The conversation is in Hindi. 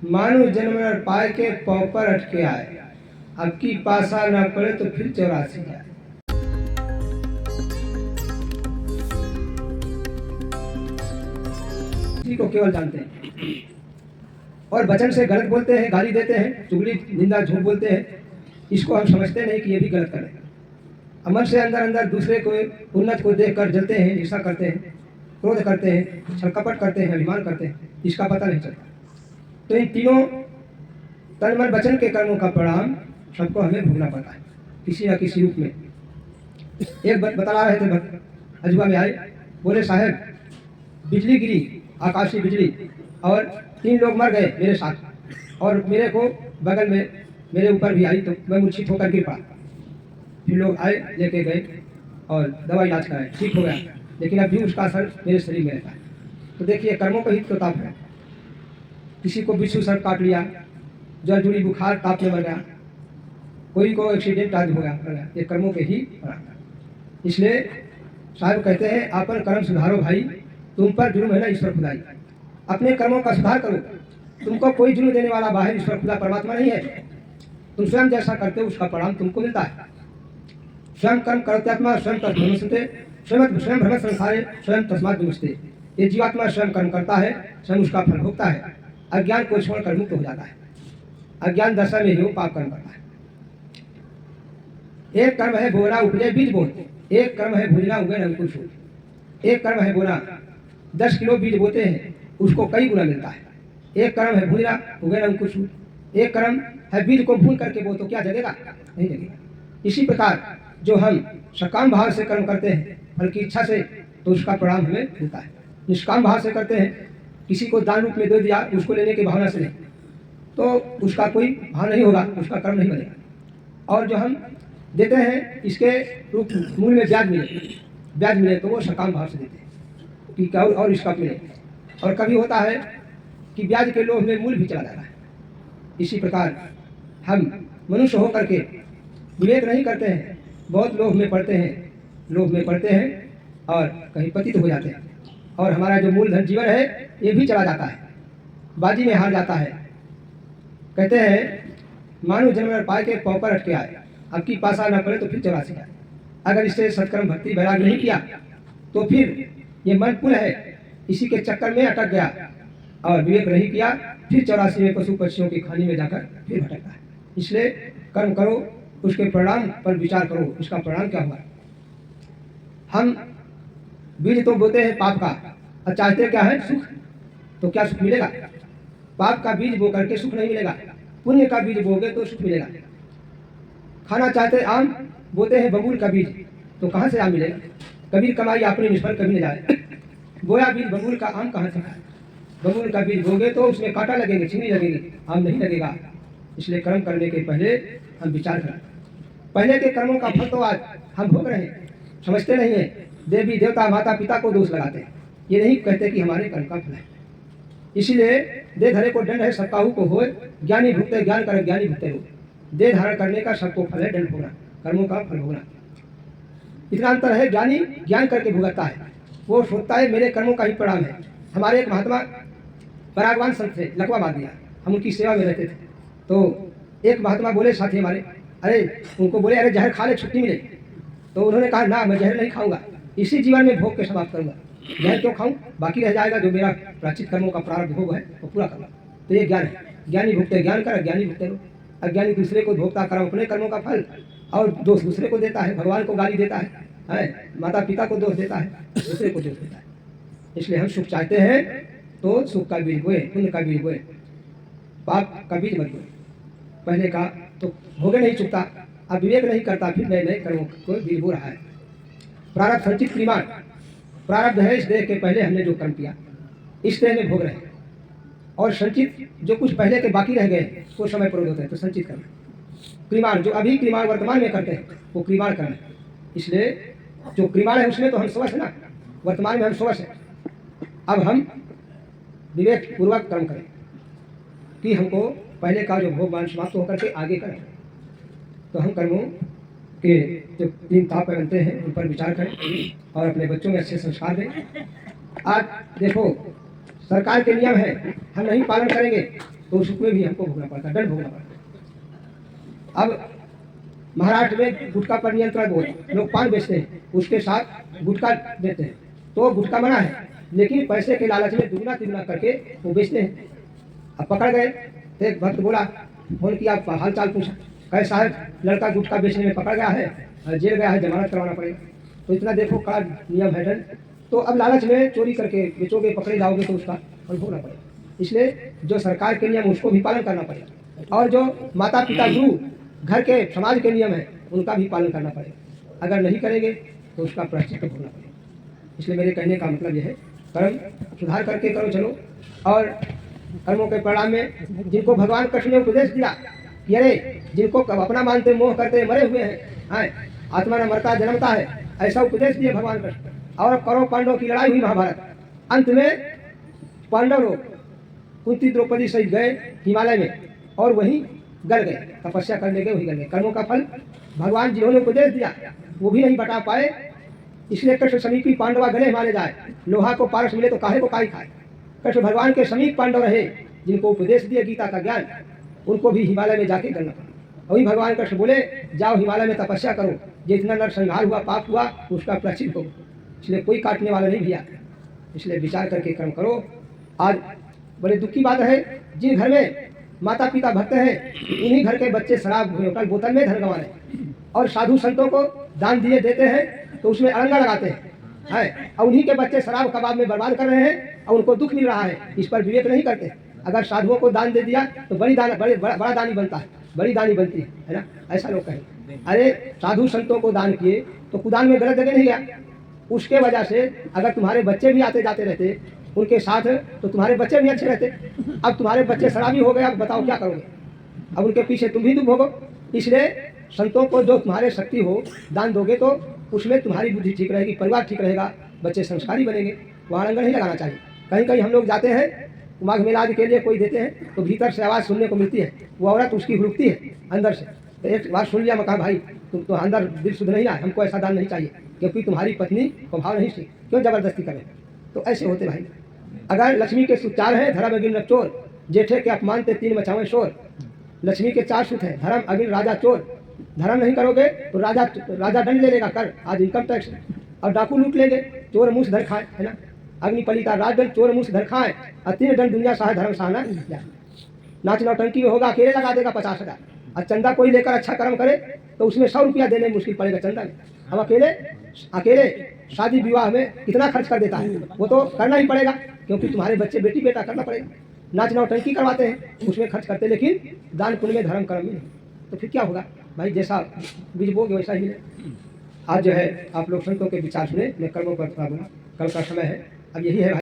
मानु जन्म न पाए के पौ पर अटके आए, अब की पासा न पड़े तो फिर 84 आए। इसी को केवल जानते हैं और वचन से गलत बोलते हैं, गाली देते हैं, चुगली निंदा झूठ बोलते हैं। इसको हम समझते नहीं कि ये भी गलत कर रहे हैं। अमन से अंदर अंदर दूसरे को उन्नत को देखकर जलते हैं, ईर्ष्या करते हैं, क्रोध करते हैं, छलकपट करते हैं, अभिमान करते हैं, इसका पता नहीं चलता। तो इन तीनों तन मन वचन के कर्मों का परिणाम सबको हमें भोगना पड़ता है किसी न किसी रूप में। एक बता रहे थे भक्त अजूबा में आए, बोले साहब बिजली गिरी, आकाशीय बिजली, और 3 लोग मर गए मेरे साथ, और मेरे को बगल में मेरे ऊपर भी आई तो मैं मूर्छित होकर गिर पड़ा। फिर लोग आए, लेके गए और दवा इलाज कराए, ठीक हो गया, लेकिन अभी उसका असर मेरे शरीर में रहता है। तो देखिए कर्मों का ही तो ताप है। किसी को बिच्छू सर्प काट लिया, जल जुड़ी बुखार ताप में मर गया, कोई को एक्सीडेंट आदि हो गया, ये कर्मों के ही परिणाम। इसलिए साहब कहते हैं आपन कर्म सुधारो भाई, तुम पर जुर्म है ना ईश्वर खुदाई। अपने कर्मों का सुधार करो, तुमको कोई जुर्म देने वाला बाहर ईश्वर खुदा परमात्मा नहीं है। तुम स्वयं जैसा करते हो उसका परिणाम तुमको मिलता है। स्वयं कर्म करते आत्मा स्वयं तत्भ्रमस्ते, स्वयं भ्रम संसारे स्वयं तस्मात् विमुच्यते। ये जीवात्मा स्वयं कर्म करता है, स्वयं उसका फल भोगता है, अज्ञान को छोड़कर मुक्त हो जाता है। अज्ञान दशा में ही वो पाप कर्म करता है। एक कर्म है बोना उपजे बीज बोन, एक कर्म है भूजना उगे अंकुश हो। एक कर्म है बोना, 10 किलो बीज बोते हैं उसको कई गुना मिलता है। एक कर्म है भूजना उगे अंकुश हो। एक कर्म है बीज को भून करके बो तो क्या जगेगा? नहीं जगेगा। इसी प्रकार जो हम सकाम भाव से कर्म करते हैं फल की इच्छा से, तो उसका परिणाम हमें मिलता है। निष्काम भाव से करते हैं, किसी को दान रूप में दे दिया उसको लेने की भावना से नहीं, तो उसका कोई भाव नहीं होगा, उसका कर्म नहीं बनेगा। और जो हम देते हैं इसके रूप मूल में ब्याज मिले तो वो सकाम भाव से देते हैं कि और इसका मिले। और कभी होता है कि ब्याज के लोभ में मूल भी चला जाता है। इसी प्रकार हम मनुष्य होकर के विवेक नहीं करते हैं, बहुत लोभ में पड़ते हैं और कहीं पतित हो जाते हैं, और हमारा जो मूलधन जीवन है ये भी चला जाता है, बाजी में हार जाता है। कहते हैं मानो जन्म पाए के पौ पर अटके आए, अब की पासा न पड़े तो फिर 84 आए। अगर इससे सत्कर्म भक्ति वैराग नहीं किया तो फिर ये मन पुल है, इसी के चक्कर में अटक गया और विवेक नहीं किया, फिर 84 में पशु पक्षियों की खानी में जाकर फिर भटकता है। इसलिए कर्म करो, उसके परिणाम पर विचार करो, इसका परिणाम क्या हुआ। हम बीज तो बोते हैं पाप का और चाहते क्या है? सुख। तो क्या सुख मिलेगा? पाप का बीज बो करके सुख नहीं मिलेगा, पुण्य का बीज बोगे तो सुख मिलेगा। खाना चाहते आम, बोते हैं बबूल का बीज, तो कहाँ से आम मिलेगा? कबीर कमाई अपनी निष्फल कभी न जाए। बोया बीज बबूल का, आम कहाँ से खाए? बबूल का बीज बोगे तो उसमें कांटा लगेंगे, छीनी लगेगी, आम नहीं लगेगा। इसलिए कर्म करने के पहले हम विचार करें। पहले के कर्मों का फल तो आज हम भोग रहे हैं, समझते नहीं है। देवी देवता माता पिता को दोष लगाते हैं, ये नहीं कहते कि हमारे कर्म का फल है। इसीलिए दे धरे को दंड है सब काहू को होए, ज्ञानी भुगते ज्ञान कर ज्ञानी भुगते रोग। दे धारण करने का सबको फल है दंड भोगना, कर्मों का फल भोगना। इतना अंतर है, ज्ञानी ज्ञान करके भुगतता है, वो सोचता है मेरे कर्मों का ही परिणाम है। हमारे एक महात्मा परागवान संत थे, लकवा मार दिया, हम उनकी सेवा में रहते थे। तो एक महात्मा बोले साथी हमारे, अरे उनको बोले अरे जहर खा ले छुट्टी मिले। तो उन्होंने कहा ना, मैं जहर नहीं खाऊंगा, इसी जीवन में भोग के समाप्त करूंगा। जहर क्यों खाऊं? बाकी रह जाएगा जो मेरा प्राचित कर्मों का प्रारब्ध भोग है वो पूरा करना। तो ये ज्ञान है, ज्ञानी भुगते ज्ञान कर ज्ञानी भुगते रोग। अज्ञानी दूसरे को भोगता कर्म अपने कर्मों का फल, और दोष दूसरे को देता है, भगवान को गाली देता है, माता पिता को दोष देता है, दूसरे को दोष देता है। इसलिए हम सुख चाहते हैं तो सुख का बीज बोए, पुण्य का बीज बोए, पाप का बीज मत बोए। पहले का तो भोगे नहीं चुकता, अब विवेक नहीं करता, फिर नए नए कर्मों को बीज बो रहा है। प्रारब्ध संचित क्रियाण, प्रारब्ध है इस देह के पहले हमने जो कर्म किया इस देह में भोग रहे हैं, और संचित जो कुछ पहले के बाकी रह गए वो समय पर होते हैं, तो संचित कर्म। क्रियाण जो अभी क्रियाण वर्तमान में करते हैं वो क्रियाण कर्म है। इसलिए जो क्रियाण है उसमें तो हम स्वश है ना, वर्तमान में हम स्वश है। अब हम विवेक पूर्वक कर्म करें कि हमको पहले का जो भोगवान समाप्त होकर के आगे करें। तो हम कर्मों के जो 3 ताप बनते हैं उन पर विचार करें और अपने बच्चों में अच्छे संस्कार दें। आज देखो सरकार के नियम है, हम नहीं पालन करेंगे तो उसमें भी हमको भोगना पड़ता, दंड भोगना पड़ता। अब महाराष्ट्र में गुटखा पर नियंत्रण बोर्ड, लोग पान बेचते हैं, उसके साथ गुटखा देते हैं, तो गुटखा मना है, लेकिन पैसे के लालच में दुगना तिगुना करके वो बेचते हैं। अब पकड़ गए तो एक भक्त बोला, फोन किया, हाल चाल पूछा, कहे साहब लड़का गुटखा बेचने में पकड़ गया है, जेल गया है, जमानत करवाना पड़ेगा। तो इतना देखो कड़ा नियम है दंड। तो अब लालच में चोरी करके बेचोगे, पकड़े जाओगे तो उसका फल भोगना पड़ेगा। इसलिए जो सरकार के नियम उसको भी पालन करना पड़ेगा, और जो माता पिता गुरु घर के समाज के नियम है उनका भी पालन करना पड़ेगा। अगर नहीं करेंगे तो उसका प्रायश्चित भोगना पड़ेगा। इसलिए मेरे कहने का मतलब यह है, कर्म सुधार करके करो चलो, और कर्मों के परिणाम में जिनको भगवान कृष्ण ने उपदेश दिया कि अरे जिनको अपना मानते मोह करते मरे हुए हैं, आत्मा न मरता जन्मता है, ऐसा उपदेश दिए भगवान कृष्ण। और कौरव पांडवों की लड़ाई हुई महाभारत, अंत में पांडव लोग कुंती द्रौपदी सहित गए हिमालय में और वहीं गल गए, तपस्या करने गए, वहीं गल गए। कर्मों का फल भगवान जिन्होंने उपदेश दिया वो भी नहीं बता पाए, इसलिए कृष्ण समीपी पांडवा गले हिमालय जाए, लोहा को पारस मिले तो काहे को काई खाए। कृष्ण भगवान के समीप पांडव रहे, जिनको उपदेश दिए गीता का ज्ञान, उनको भी हिमालय में जाके गलना पड़ा। वही भगवान कृष्ण बोले, जाओ हिमालय में तपस्या करो, जितना नरसंहार हुआ, पाप हुआ, उसका प्रायश्चित हो। इसलिए कोई काटने वाला नहीं भैया, इसलिए विचार करके कर्म करो। आज बड़े दुख की बात है, जिन घर में माता पिता भक्त हैं उन्हीं घर के बच्चे शराब होटल बोतल में धन गंवा रहे हैं, और साधु संतों को दान दिए देते हैं तो उसमें अड़ंगा लगाते हैं, और उन्हीं के बच्चे शराब कबाब में बर्बाद कर रहे हैं और उनको दुख मिल रहा है, इस पर विवेक नहीं करते। अगर साधुओं को दान दे दिया तो बड़ा दानी बनता है, बड़ी दानी बनती है ना, ऐसा लोग कहें। अरे साधु संतों को दान किए तो कुदान में गलत जगह नहीं गया, उसके वजह से अगर तुम्हारे बच्चे भी आते जाते रहते उनके साथ तो तुम्हारे बच्चे भी अच्छे रहते। अब तुम्हारे बच्चे शराबी हो गए, अब बताओ क्या करोगे, अब उनके पीछे तुम भी दुख भोगो। इसलिए संतों को जो तुम्हारे शक्ति हो दान दोगे तो उसमें तुम्हारी बुद्धि ठीक रहेगी, परिवार ठीक रहेगा, बच्चे संस्कारी बनेंगे। वहाँ रंग नहीं लगाना चाहिए। कहीं कहीं हम लोग जाते हैं माघ मेला आदि के लिए कोई देते हैं तो भीतर से आवाज़ सुनने को मिलती है, वो औरत उसकी हुड़कती है अंदर से, तो एक बात सुन लिया, मैं कहा भाई तुम तो अंदर दिल शुद्ध नहीं आए, हमको ऐसा दान नहीं चाहिए, क्योंकि तुम्हारी पत्नी को भाव नहीं सीख, क्यों जबरदस्ती करें। तो ऐसे होते भाई। अगर लक्ष्मी के सुचार है, धर्म अगिन चोर, जेठे के अपमान ते तीन मचावे शोर। लक्ष्मी के 4 सूत्र हैं, धर्म अगिन राजा चोर। धर्म नहीं करोगे तो राजा दंड ले लेगा, कर आज इनकम टैक्स, और डाकू लूट लेंगे, चोर मुँह धर खाए, है ना। अग्नि पलिता राजदंड, चोर मुँह धर खाए, और 3 दंड दुनिया सहाय धर्म सहना। नाच नौटंकी में होगा, अकेले लगा देगा 50,000, और चंदा कोई लेकर अच्छा कर्म करे तो उसमें 100 रुपया देने में मुश्किल पड़ेगा चंदा में। हम अकेले शादी विवाह में कितना खर्च कर देता है, वो तो करना ही पड़ेगा, क्योंकि तुम्हारे बच्चे बेटी बेटा करना पड़ेगा। नाच नौटंकी करवाते हैं उसमें खर्च करते, लेकिन दान पुण्य में धर्म कर्म में नहीं, तो फिर क्या होगा भाई, जैसा बीज बोगे वैसा ही मिले। आज जो है आप लोग संतों के विचार सुने, मैं कर्मों पर थोड़ा बोला, कल का समय है, अब यही है।